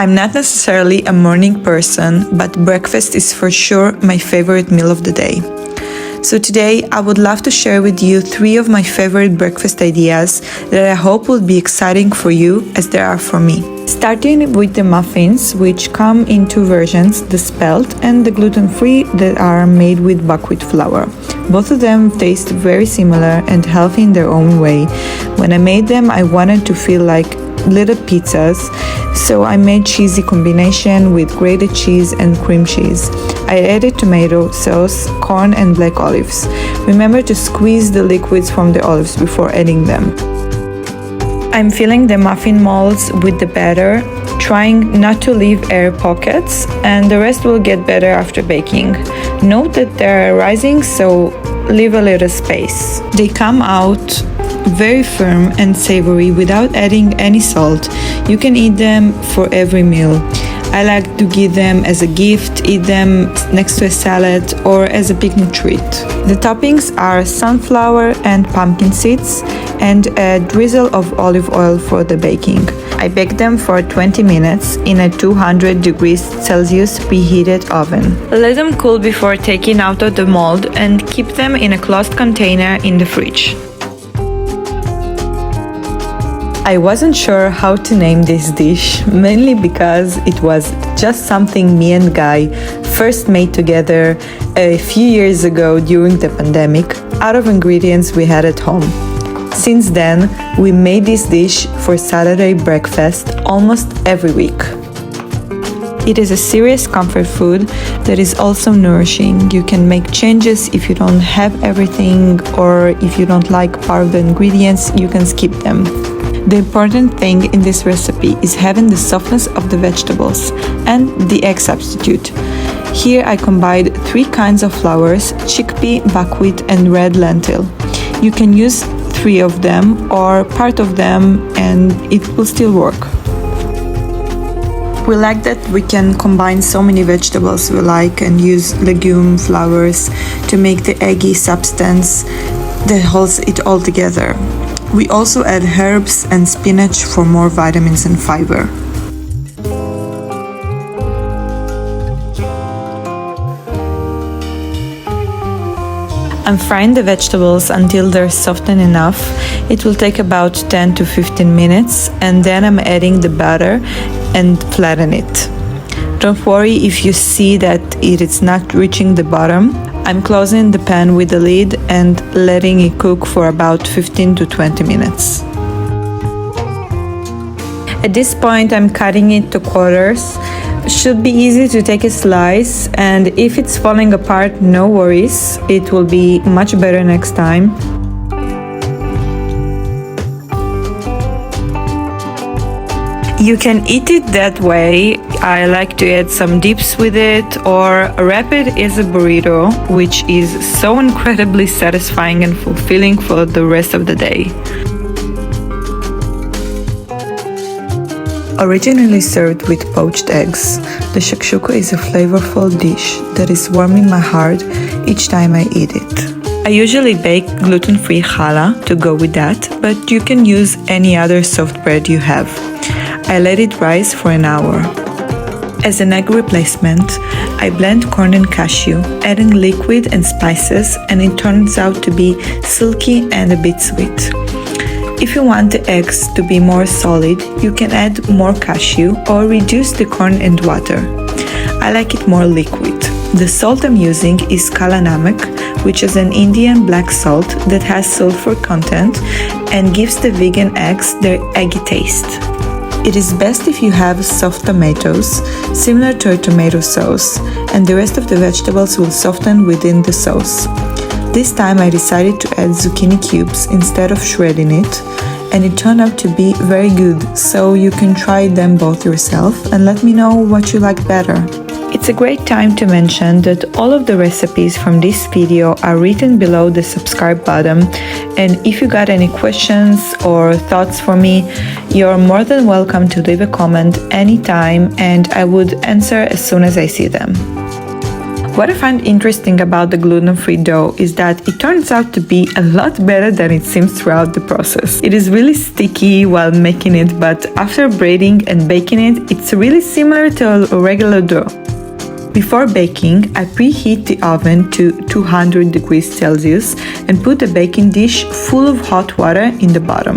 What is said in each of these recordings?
I'm not necessarily a morning person, but breakfast is for sure my favorite meal of the day. So today I would love to share with you 3 of my favorite breakfast ideas that I hope will be exciting for you as they are for me. Starting with the muffins, which come in 2 versions, the spelt and the gluten-free that are made with buckwheat flour. Both of them taste very similar and healthy in their own way. When I made them, I wanted to feel like little pizzas, so I made cheesy combination with grated cheese and cream cheese. I added tomato sauce, corn and black olives. Remember to squeeze the liquids from the olives before adding them. I'm filling the muffin molds with the batter, trying not to leave air pockets, and the rest will get better after baking. Note that they're rising, so leave a little space. They come out very firm and savory without adding any salt. You can eat them for every meal. I like to give them as a gift, eat them next to a salad, or as a picnic treat. The toppings are sunflower and pumpkin seeds and a drizzle of olive oil for the baking. I bake them for 20 minutes in a 200 degrees Celsius preheated oven. Let them cool before taking out of the mold and keep them in a closed container in the fridge. I wasn't sure how to name this dish, mainly because it was just something me and Guy first made together a few years ago during the pandemic out of ingredients we had at home. Since then, we made this dish for Saturday breakfast almost every week. It is a serious comfort food that is also nourishing. You can make changes if you don't have everything, or if you don't like part of the ingredients, you can skip them. The important thing in this recipe is having the softness of the vegetables and the egg substitute. Here I combined 3 kinds of flours: chickpea, buckwheat and red lentil. You can use 3 of them or part of them and it will still work. We like that we can combine so many vegetables we like and use legume flours to make the eggy substance that holds it all together. We also add herbs and spinach for more vitamins and fiber. I'm frying the vegetables until they're softened enough. It will take about 10 to 15 minutes, and then I'm adding the butter and flatten it. Don't worry if you see that it is not reaching the bottom. I'm closing the pan with the lid and letting it cook for about 15 to 20 minutes. At this point, I'm cutting it to quarters. Should be easy to take a slice, and if it's falling apart, no worries. It will be much better next time. You can eat it that way. I like to add some dips with it or wrap it as a burrito, which is so incredibly satisfying and fulfilling for the rest of the day. Originally served with poached eggs, the shakshuka is a flavorful dish that is warming my heart each time I eat it. I usually bake gluten-free challah to go with that, but you can use any other soft bread you have. I let it rise for an hour. As an egg replacement, I blend corn and cashew, adding liquid and spices, and it turns out to be silky and a bit sweet. If you want the eggs to be more solid, you can add more cashew or reduce the corn and water. I like it more liquid. The salt I'm using is Kala Namak, which is an Indian black salt that has sulfur content and gives the vegan eggs their eggy taste. It is best if you have soft tomatoes, similar to a tomato sauce, and the rest of the vegetables will soften within the sauce. This time I decided to add zucchini cubes instead of shredding it, and it turned out to be very good, so you can try them both yourself and let me know what you like better. It's a great time to mention that all of the recipes from this video are written below the subscribe button, and if you got any questions or thoughts for me, you're more than welcome to leave a comment anytime and I would answer as soon as I see them. What I find interesting about the gluten-free dough is that it turns out to be a lot better than it seems throughout the process. It is really sticky while making it, but after braiding and baking it, it's really similar to a regular dough. Before baking, I preheat the oven to 200 degrees Celsius and put a baking dish full of hot water in the bottom.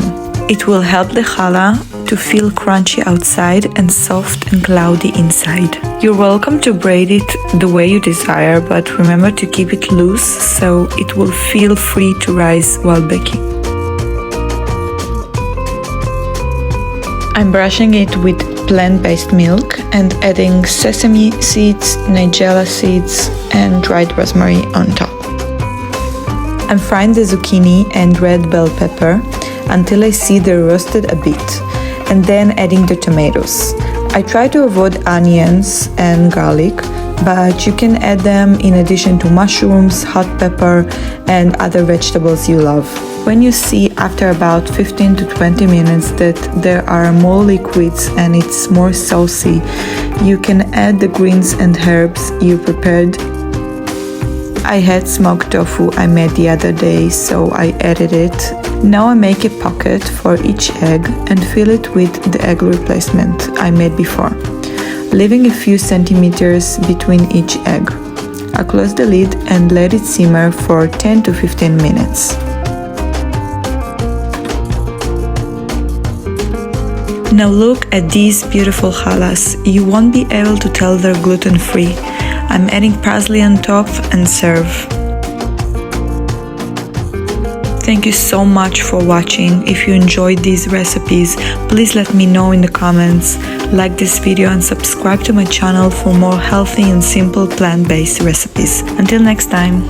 It will help the challah to feel crunchy outside and soft and cloudy inside. You're welcome to braid it the way you desire, but remember to keep it loose so it will feel free to rise while baking. I'm brushing it with plant-based milk and adding sesame seeds, nigella seeds, and dried rosemary on top. I'm frying the zucchini and red bell pepper until I see they're roasted a bit, and then adding the tomatoes. I try to avoid onions and garlic, but you can add them in addition to mushrooms, hot pepper, and other vegetables you love. When you see after about 15 to 20 minutes that there are more liquids and it's more saucy, you can add the greens and herbs you prepared. I had smoked tofu I made the other day, so I added it. Now I make a pocket for each egg and fill it with the egg replacement I made before, leaving a few centimeters between each egg. I close the lid and let it simmer for 10 to 15 minutes. Now look at these beautiful challahs. You won't be able to tell they're gluten-free. I'm adding parsley on top and serve. Thank you so much for watching. If you enjoyed these recipes, please let me know in the comments. Like this video and subscribe to my channel for more healthy and simple plant-based recipes. Until next time.